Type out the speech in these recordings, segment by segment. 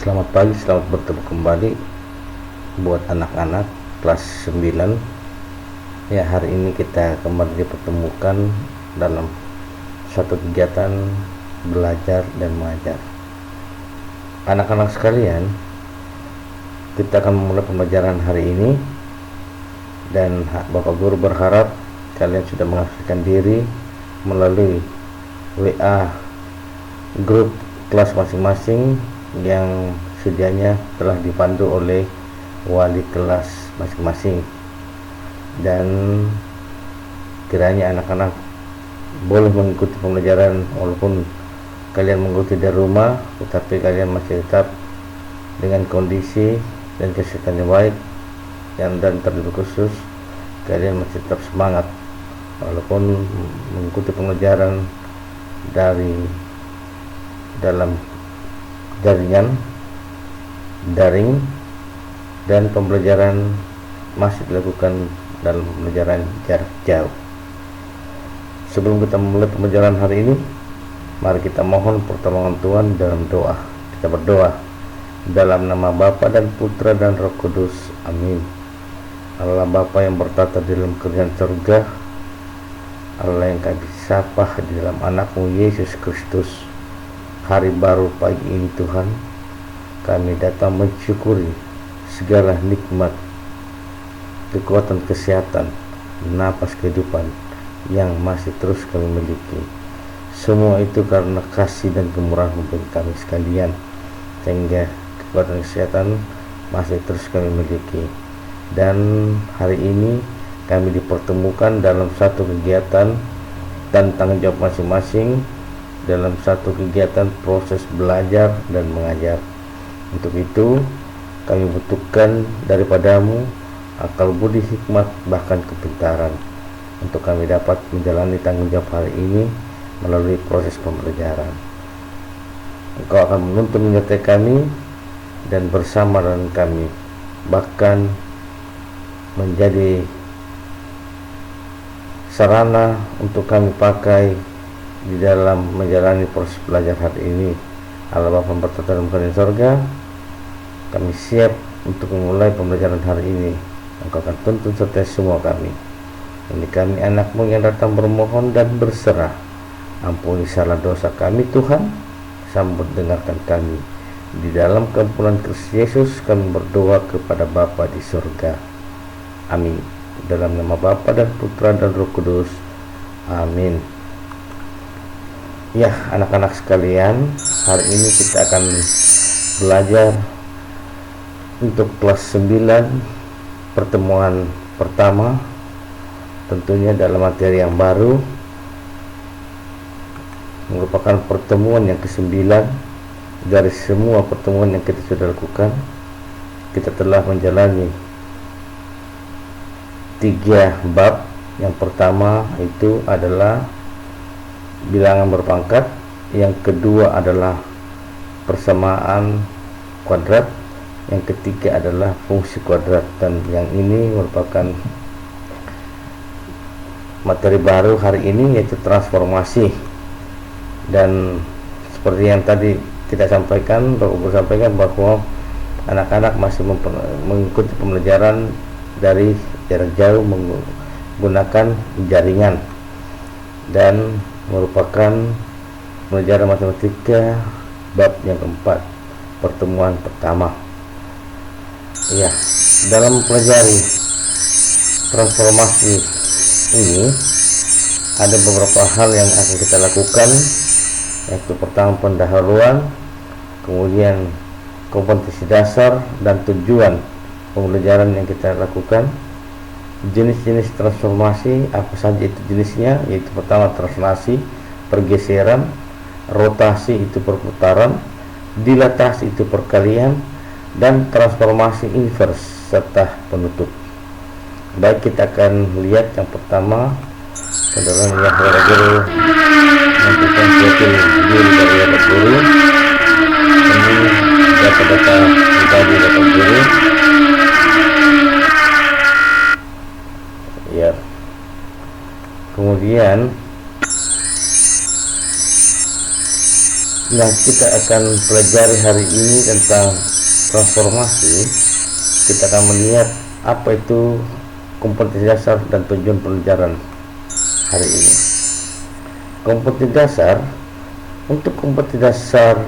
Selamat pagi, selamat bertemu kembali buat anak-anak kelas 9. Ya, hari ini kita kembali dipertemukan dalam satu kegiatan belajar dan mengajar. Anak-anak sekalian, kita akan memulai pembelajaran hari ini dan Bapak Guru berharap kalian sudah mengaktifkan diri melalui WA grup kelas masing-masing yang sedianya telah dipandu oleh wali kelas masing-masing, dan kiranya anak-anak boleh mengikuti pembelajaran walaupun kalian mengikuti dari rumah, tetapi kalian masih tetap dengan kondisi dan kesehatan yang baik, dan terlebih khusus kalian masih tetap semangat walaupun mengikuti pembelajaran dari dalam jaringan daring, dan pembelajaran masih dilakukan dalam pembelajaran jarak jauh. Sebelum kita memulai pembelajaran hari ini, mari kita mohon pertolongan Tuhan dalam doa. Kita berdoa dalam nama Bapa dan Putra dan Roh Kudus. Amin. Allah Bapa yang bertata di dalam kerajaan surga, Allah yang kami sapa di dalam Anakmu Yesus Kristus, hari baru pagi ini Tuhan, kami datang mensyukuri segala nikmat, kekuatan kesehatan, napas kehidupan yang masih terus kami miliki. Semua itu karena kasih dan kemurahan-Mu bagi kami sekalian, sehingga kekuatan kesehatan masih terus kami miliki. Dan hari ini kami dipertemukan dalam satu kegiatan dan tanggung jawab masing-masing dalam satu kegiatan proses belajar dan mengajar. Untuk itu kami butuhkan daripadamu akal budi, hikmat, bahkan kepintaran untuk kami dapat menjalani tanggung jawab hari ini melalui proses pembelajaran. Engkau akan menuntun menyertai kami dan bersama dengan kami, bahkan menjadi sarana untuk kami pakai di dalam menjalani proses belajar hari ini. Allah Bapa yang bertata dalam kerajaan sorga, kami siap untuk memulai pembelajaran hari ini. Engkau akan tuntun serta semua kami. Ini kami anak-Mu yang datang bermohon dan berserah. Ampuni salah dosa kami Tuhan, sambut dengarkan kami. Di dalam keampunan Kristus Yesus kami berdoa kepada Bapa di surga. Amin. Dalam nama Bapa dan Putra dan Roh Kudus. Amin. Ya, anak-anak sekalian, hari ini kita akan belajar untuk kelas 9, pertemuan pertama, tentunya dalam materi yang baru, merupakan pertemuan yang ke-9 dari semua pertemuan yang kita sudah lakukan. Kita telah menjalani 3 bab. Yang pertama itu adalah bilangan berpangkat, yang kedua adalah persamaan kuadrat, yang ketiga adalah fungsi kuadrat, dan yang ini merupakan materi baru hari ini, yaitu transformasi. Dan seperti yang tadi kita sampaikan, Bapak Guru sampaikan bahwa anak-anak masih mengikuti pembelajaran dari jarak jauh menggunakan jaringan, dan merupakan pembelajaran matematika bab yang keempat, pertemuan pertama. Ya, dalam mempelajari transformasi ini ada beberapa hal yang akan kita lakukan, yaitu pertama pendahuluan, kemudian kompetensi dasar dan tujuan pembelajaran yang kita lakukan. Jenis-jenis transformasi apa saja itu jenisnya, yaitu pertama translasi, pergeseran, rotasi itu perputaran, dilatasi itu perkalian, dan transformasi inverse serta penutup. Baik, kita akan lihat yang pertama. Saudara yang Bapak Guru menentukan suatu diri dari Bapak Guru, ini data-data pribadi Bapak Guru. Ya, kemudian Nah, kita akan pelajari hari ini tentang transformasi. Kita akan melihat apa itu kompetensi dasar dan tujuan pelajaran hari ini. Kompetensi dasar, untuk kompetensi dasar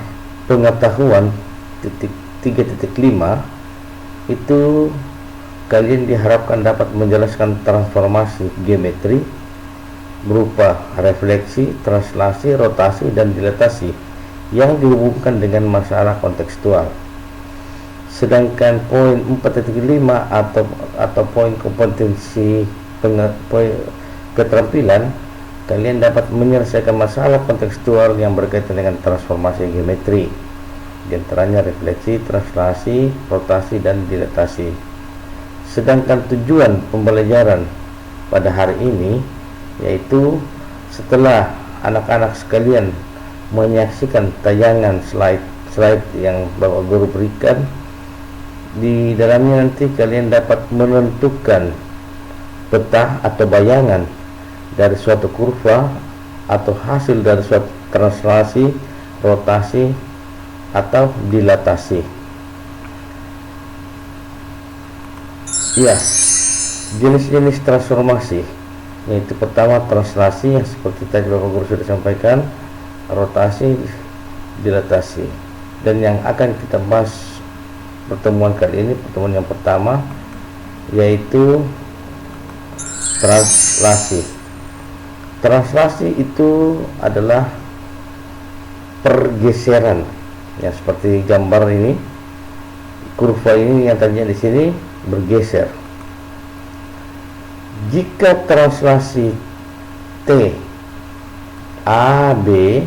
pengetahuan titik 3.5 itu kalian diharapkan dapat menjelaskan transformasi geometri berupa refleksi, translasi, rotasi, dan dilatasi yang dihubungkan dengan masalah kontekstual. Sedangkan poin 4.5 atau poin kompetensi keterampilan, kalian dapat menyelesaikan masalah kontekstual yang berkaitan dengan transformasi geometri, di antaranya refleksi, translasi, rotasi, dan dilatasi. Sedangkan tujuan pembelajaran pada hari ini yaitu setelah anak-anak sekalian menyaksikan tayangan slide yang Bapak Guru berikan, di dalamnya nanti kalian dapat menentukan peta atau bayangan dari suatu kurva atau hasil dari suatu translasi, rotasi, atau dilatasi. Ya, jenis-jenis transformasi yaitu pertama translasi yang seperti tadi Bapak Guru sudah sampaikan, rotasi, dilatasi, dan yang akan kita bahas pertemuan kali ini, pertemuan yang pertama yaitu translasi. Translasi itu adalah pergeseran, ya seperti gambar ini, kurva ini yang tadinya di sini bergeser. Jika translasi T A B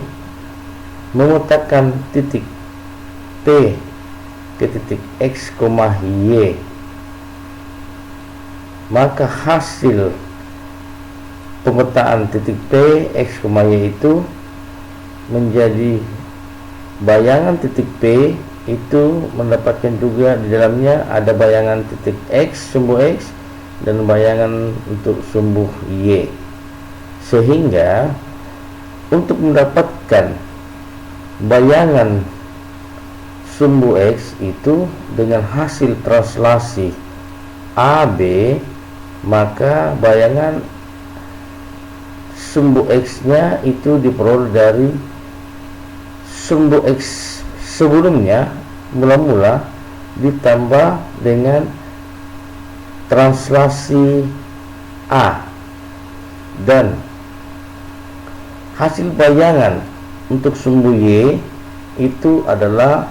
memetakan titik P ke titik X, Y, maka hasil pemetaan titik P, X, Y itu menjadi bayangan titik P itu mendapatkan juga di dalamnya ada bayangan titik X, sumbu X, dan bayangan untuk sumbu Y, sehingga untuk mendapatkan bayangan sumbu X itu dengan hasil translasi AB, maka bayangan sumbu X nya itu diperoleh dari sumbu X sebelumnya mula-mula ditambah dengan translasi A, dan hasil bayangan untuk sumbu Y itu adalah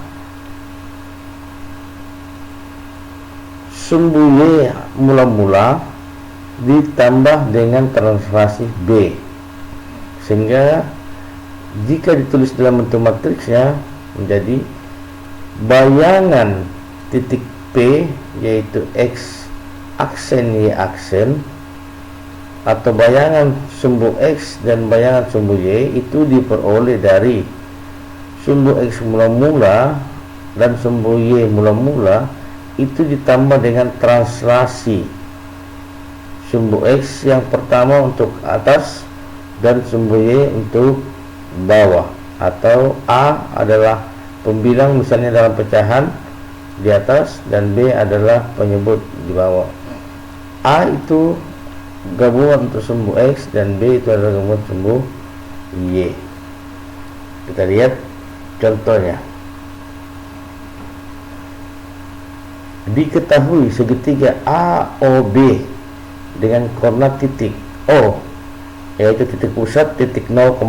sumbu Y mula-mula ditambah dengan translasi B, sehingga jika ditulis dalam bentuk matriksnya menjadi bayangan titik P yaitu X aksen Y aksen, atau bayangan sumbu X dan bayangan sumbu Y itu diperoleh dari sumbu X mula-mula dan sumbu Y mula-mula itu ditambah dengan translasi sumbu X yang pertama untuk atas dan sumbu Y untuk bawah, atau A adalah pembilang misalnya dalam pecahan di atas dan B adalah penyebut di bawah. A itu gabungan untuk sumbu X dan B itu adalah gabungan sumbu Y. Kita lihat contohnya. Diketahui segitiga AOB dengan koordinat titik O yaitu titik pusat titik 0,0,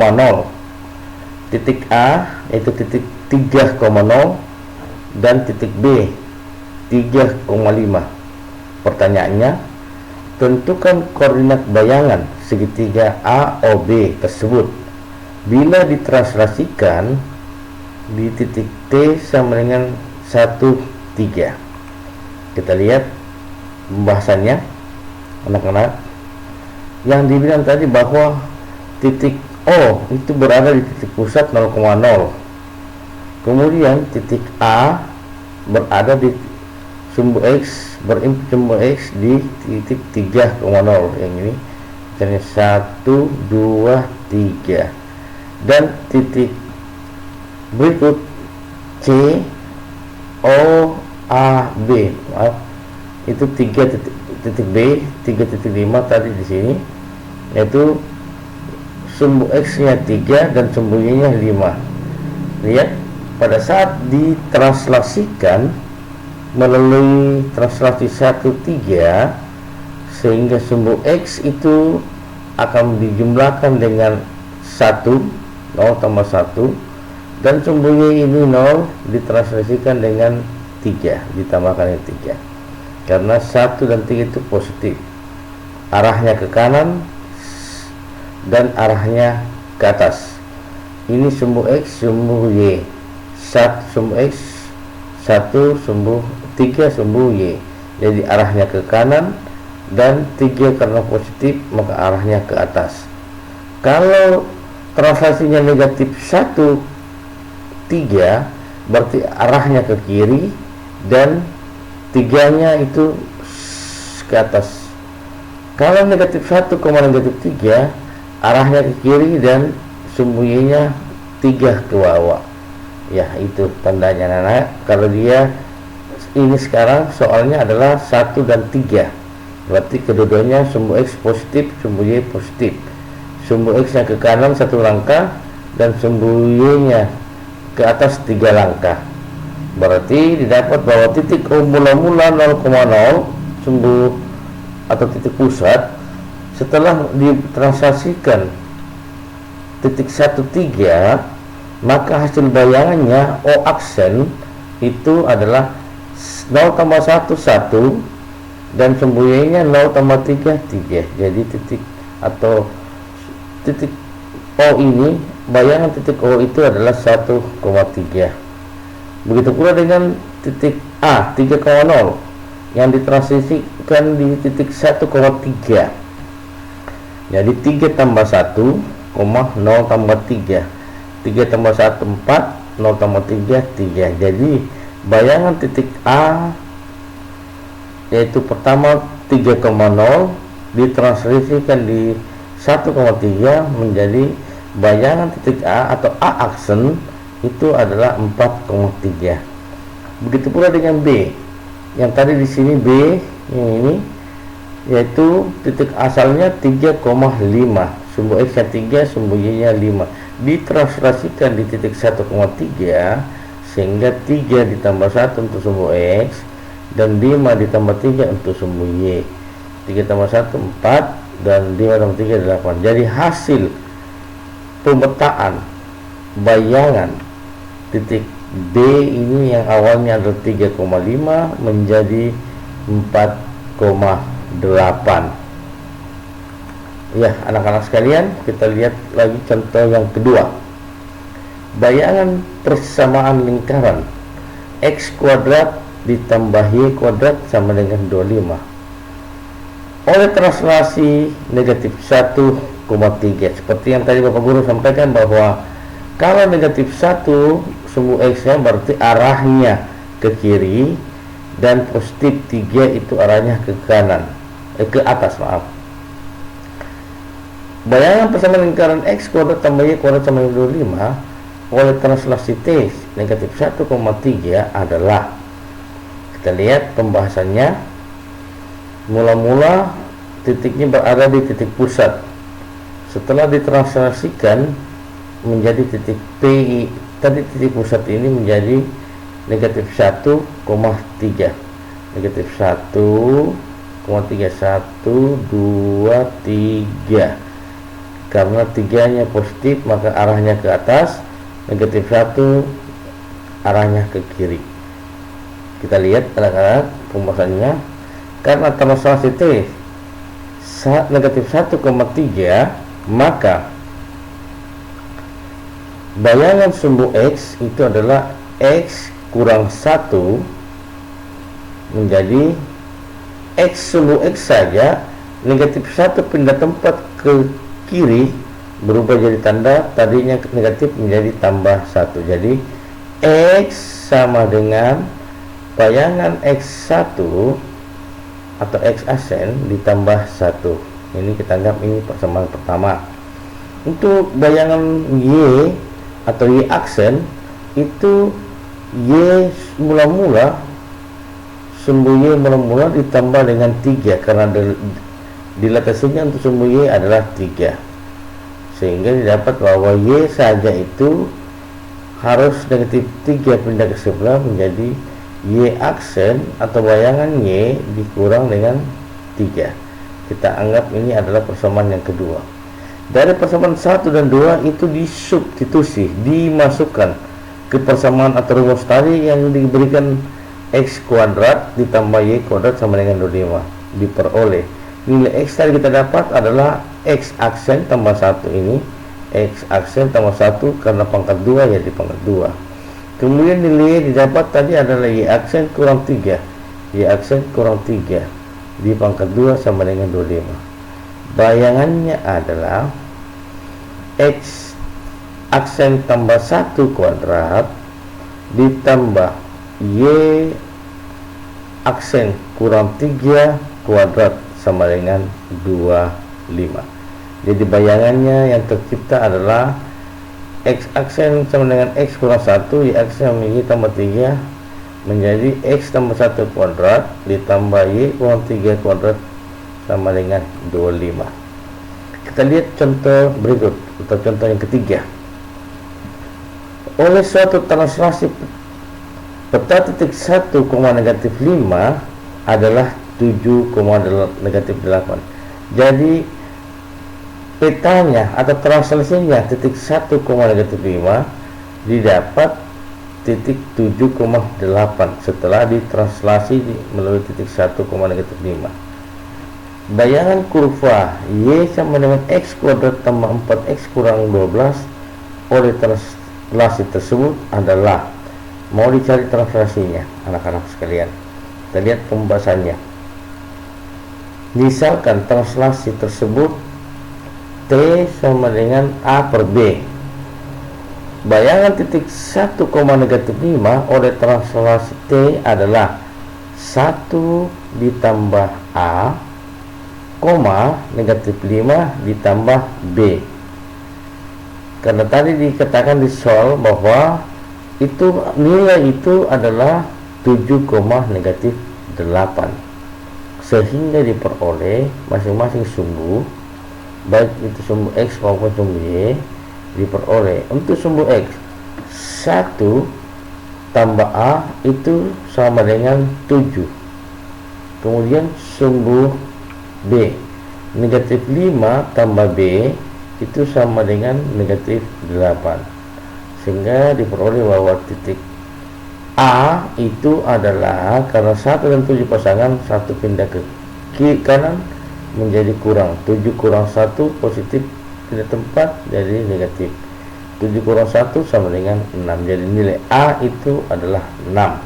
titik A yaitu titik 3,0, dan titik B 3,5. Pertanyaannya, tentukan koordinat bayangan segitiga AOB tersebut bila ditranslasikan di titik T sama dengan 1, 3. Kita lihat pembahasannya anak-anak. Yang dibilang tadi bahwa titik O itu berada di titik pusat 0,0, kemudian titik A berada di sumbu X, berinput sumbu X di titik 3,0, yang ini misalnya 1, 2, 3, dan titik Berikut C O A B, maaf, itu 3.B 3.5 tadi di sini, yaitu sumbu X nya 3 dan sumbu Y nya 5. Lihat, pada saat ditranslasikan melalui translasi 1,3, sehingga sumbu X itu akan dijumlahkan dengan 1, 0 tambah 1, dan sumbu Y ini 0 ditranslasikan dengan 3, ditambahkan dengan 3, karena 1 dan 3 itu positif, arahnya ke kanan dan arahnya ke atas. Ini sumbu X, sumbu Y, sumbu X 1, sumbu 3, sumbu Y, jadi arahnya ke kanan, dan 3 karena positif maka arahnya ke atas. Kalau translasinya negatif 1, 3, berarti arahnya ke kiri dan 3-nya itu ke atas. Kalau negatif 1, negatif 3, arahnya ke kiri dan sumbu Y-nya 3 ke bawah. Ya, itu tandanya anak. Kalau dia ini sekarang soalnya adalah 1 dan 3, berarti kedua-duanya sumbu X positif, sumbu Y positif. Sumbu X nya ke kanan 1 langkah dan sumbu Y nya ke atas 3 langkah. Berarti didapat bahwa titik O mula-mula 0,0 sumbu atau titik pusat, setelah ditranslasikan titik 1,3, maka hasil bayangannya O aksen itu adalah 0 tambah 1, 1, dan sumbu Y nya 0 tambah 3, 3. Jadi titik atau titik O ini, bayangan titik O itu adalah 1,3. Begitu pula dengan titik A 3,0 yang ditranslasikan di titik 1,3. Jadi 3 tambah 1, 0 tambah 3, 3 tambah 1, 4, 0 tambah 3, 3. Jadi bayangan titik A, yaitu pertama 3,0 ditranslasikan di 1,3 menjadi bayangan titik A atau A aksen itu adalah 4,3. Begitu pula dengan B. Yang tadi di sini B yang ini, yaitu titik asalnya 3,5, sumbu X nya 3, sumbu Y nya 5, ditranslasikan di titik 1,3 sehingga 3 ditambah 1 untuk sumbu X dan 5 ditambah 3 untuk sumbu Y. 3 tambah 1, 4, dan 5 tambah 3, 8. Jadi hasil pemetaan bayangan titik B ini yang awalnya adalah 3,5 menjadi 4,8. Ya, anak-anak sekalian, kita lihat lagi contoh yang kedua. Bayangan persamaan lingkaran X kuadrat ditambah Y kuadrat sama dengan 25 oleh translasi negatif 1,3. Seperti yang tadi Bapak Guru sampaikan bahwa kalau negatif 1 sumbu X nya berarti arahnya ke kiri dan positif 3 itu arahnya ke kanan, ke atas, maaf. Bayangan persamaan lingkaran X kuadrat tambah Y kuadrat sama dengan 25 oleh translasi T negatif 1,3 adalah, kita lihat pembahasannya, mula-mula titiknya berada di titik pusat. Setelah ditranslasikan menjadi titik P, tadi titik pusat ini menjadi negatif 1,3, negatif 1,3, 1, 2, 3. Karena 3-nya positif maka arahnya ke atas, negatif 1 arahnya ke kiri. Kita lihat anak-anak pembahasannya. Karena translasi T negatif 1,3, maka bayangan sumbu X itu adalah X kurang 1 menjadi X sumbu X saja, negatif 1 pindah tempat ke kiri berubah jadi tanda, tadinya negatif menjadi tambah 1. Jadi X sama dengan bayangan X1 atau X aksen ditambah 1. Ini kita anggap ini persamaan pertama. Untuk bayangan Y atau Y aksen itu Y mula-mula sumbu Y mula-mula ditambah dengan 3 karena dilatasinya untuk sumbu Y adalah 3, sehingga didapat bahwa Y saja itu harus negatif 3 pindah ke sebelah menjadi Y aksen atau bayangan Y dikurang dengan 3. Kita anggap ini adalah persamaan yang kedua. Dari persamaan 1 dan 2 itu disubstitusi, dimasukkan ke persamaan atau rumus tadi yang diberikan X kuadrat ditambah Y kuadrat sama dengan 25. Diperoleh nilai X tadi kita dapat adalah X aksen tambah 1 ini, X aksen tambah 1 karena pangkat 2 jadi pangkat 2. Kemudian nilai Y didapat tadi adalah Y aksen kurang 3, Y aksen kurang 3 di pangkat 2 sama dengan 25. Bayangannya adalah X aksen tambah 1 kuadrat ditambah Y aksen kurang 3 kuadrat sama dengan 25. Jadi bayangannya yang tercipta adalah X aksen sama dengan X kurang 1, Y aksen sama Y tambah 3 menjadi X tambah 1 kuadrat ditambah Y kurang 3 kuadrat sama dengan 25. Kita lihat contoh berikut atau contoh yang ketiga. Oleh suatu translasi peta titik 1, negatif 5 adalah 7, negatif 8. Jadi petanya atau translasinya titik 1, negatif 5 didapat titik 7,8 setelah ditranslasi melalui titik 1, negatif 5. Bayangan kurva Y sama dengan X kuadrat tambah 4X kurang 12 oleh translasi tersebut adalah, mau dicari translasinya anak-anak sekalian. Kita lihat pembahasannya. Misalkan translasi tersebut T sama dengan A per B. Bayangan titik 1, negatif 5 oleh translasi T adalah 1 ditambah A, negatif 5 ditambah B. Karena tadi dikatakan di soal bahwa itu nilai itu adalah 7, negatif 8, sehingga diperoleh masing-masing sumbu, baik itu sumbu X maupun sumbu Y, diperoleh. Untuk sumbu X 1 tambah A itu sama dengan 7. Kemudian sumbu B negatif 5 tambah B itu sama dengan negatif 8, sehingga diperoleh bahwa titik A itu adalah karena 1 dan 7 pasangan, 1 pindah ke kiri kanan menjadi kurang, 7 kurang 1 positif pindah tempat jadi negatif, 7 kurang 1 sama dengan 6. Jadi nilai A itu adalah 6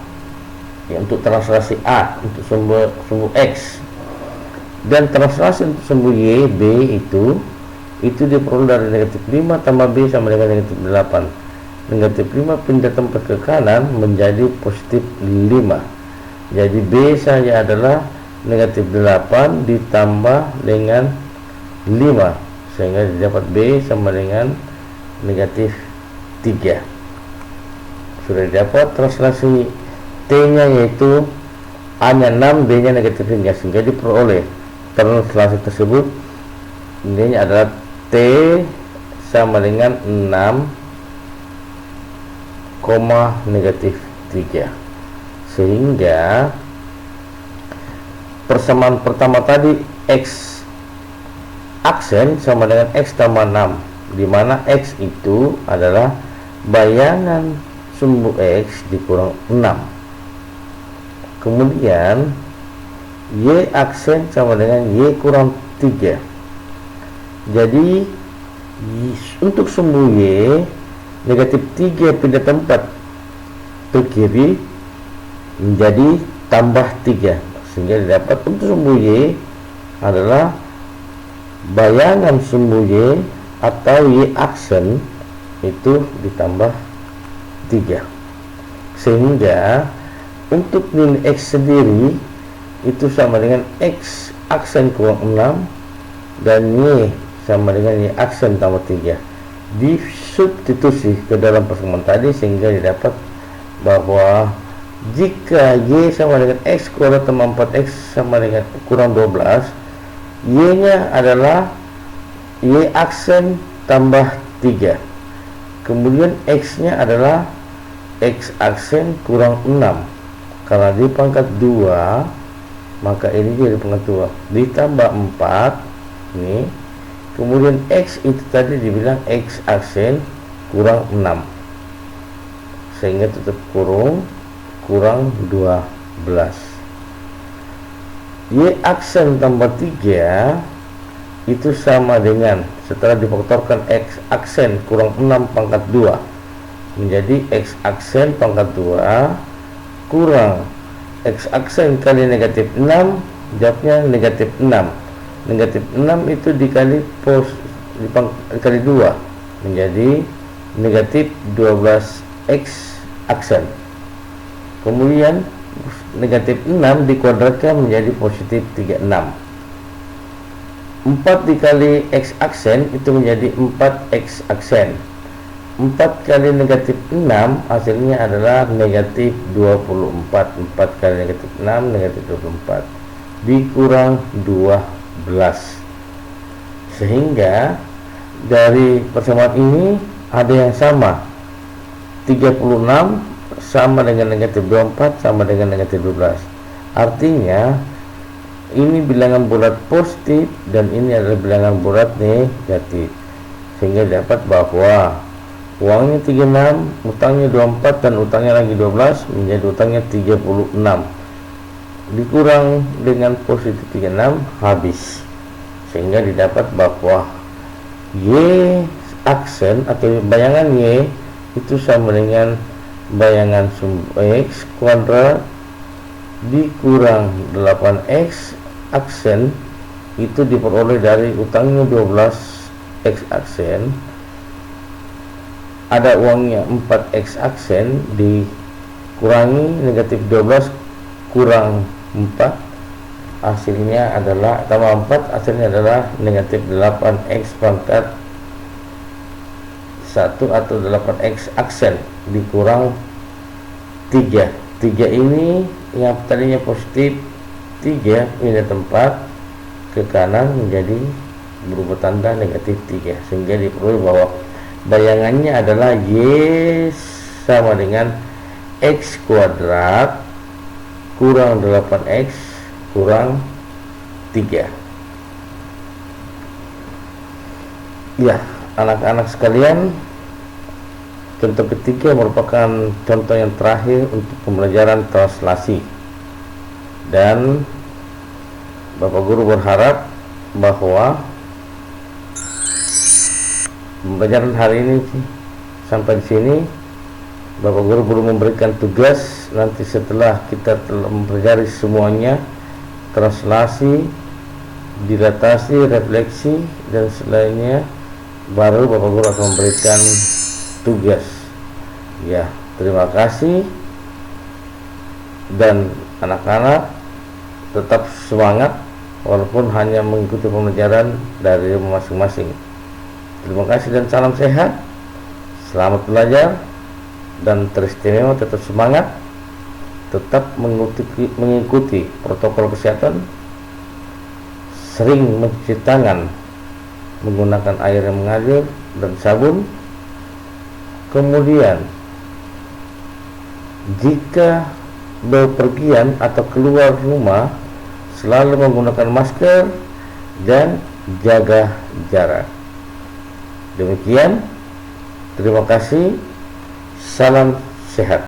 ya, untuk translasi A untuk sumbu X. Dan translasi untuk sumbu Y, B itu diperoleh dari negatif 5 tambah B sama dengan negatif 8. Negatif 5 pindah tempat ke kanan menjadi positif 5. Jadi B saja adalah negatif 8 ditambah dengan 5, sehingga didapat B sama dengan negatif 3. Sudah didapat translasi T nya yaitu A nya 6, B nya negatif 3, sehingga diperoleh translasi tersebut nilainya adalah T sama dengan 6, negatif 3. Sehingga persamaan pertama tadi X aksen sama dengan X tambah 6, di mana X itu adalah bayangan sumbu X dikurang 6. Kemudian Y aksen sama dengan Y kurang 3. Jadi untuk sumbu Y negatif 3 pindah tempat ke kiri menjadi tambah 3, sehingga didapat untuk sumbu Y adalah bayangan sumbu Y atau Y aksen itu ditambah 3, sehingga untuk nilai X sendiri itu sama dengan X aksen kurang 6 dan Y sama dengan Y aksen tambah 3. disubstitusi ke dalam persamaan tadi, sehingga didapat bahwa jika Y sama dengan X kuadrat tambah 4X sama dengan kurang 12, Y nya adalah Y aksen tambah 3, kemudian X nya adalah X aksen kurang 6. Karena di pangkat 2, maka ini jadi pangkat 2 ditambah 4 ini, kemudian X itu tadi dibilang X aksen kurang 6, sehingga tetap kurang 12. Y aksen tambah 3 itu sama dengan, setelah difaktorkan X aksen kurang 6 pangkat 2 menjadi X aksen pangkat 2 kurang X aksen kali negatif 6, jawabnya negatif 6. Negatif 6 itu dikali dikali 2 menjadi negatif 12X aksen. Kemudian negatif 6 dikuadratkan menjadi positif 36. 4 dikali X aksen itu menjadi 4X aksen. 4 kali negatif 6 hasilnya adalah negatif 24. 4 kali negatif 6 negatif 24 dikurang 12, sehingga dari persamaan ini ada yang sama. 36 sama dengan negatif 24 sama dengan negatif 12. Artinya ini bilangan bulat positif dan ini adalah bilangan bulat negatif, sehingga dapat bahwa uangnya 36, utangnya 24 dan utangnya lagi 12, menjadi utangnya 36 dikurang dengan positif 36 habis, sehingga didapat bahwa Y aksen atau bayangan Y itu sama dengan bayangan X kuadrat dikurang 8X aksen, itu diperoleh dari utangnya 12X aksen, ada uangnya 4X aksen, dikurangi negatif 12 kurang 4, hasilnya adalah tambah 4, hasilnya adalah negatif 8X pangkat 1 atau 8X aksen dikurang 3. 3 ini yang tadinya positif 3 pindah tempat ke kanan menjadi berubah tanda negatif 3, sehingga diperoleh bahwa bayangannya adalah Y sama dengan X kuadrat kurang 8X kurang 3. Ya, anak-anak sekalian, contoh ketiga merupakan contoh yang terakhir untuk pembelajaran translasi, dan Bapak Guru berharap bahwa pembelajaran hari ini sampai di sini. Bapak Guru belum memberikan tugas. Nanti setelah kita telah mempelajari semuanya, translasi, dilatasi, refleksi dan selainnya, baru Bapak Guru akan memberikan tugas. Ya, terima kasih, dan anak-anak tetap semangat walaupun hanya mengikuti pembelajaran dari rumah masing-masing. Terima kasih dan salam sehat. Selamat belajar dan teristimewa, tetap semangat, tetap mengikuti protokol kesehatan, sering mencuci tangan menggunakan air yang mengalir dan sabun. Kemudian jika bepergian atau keluar rumah selalu menggunakan masker dan jaga jarak. Demikian, terima kasih, salam sehat.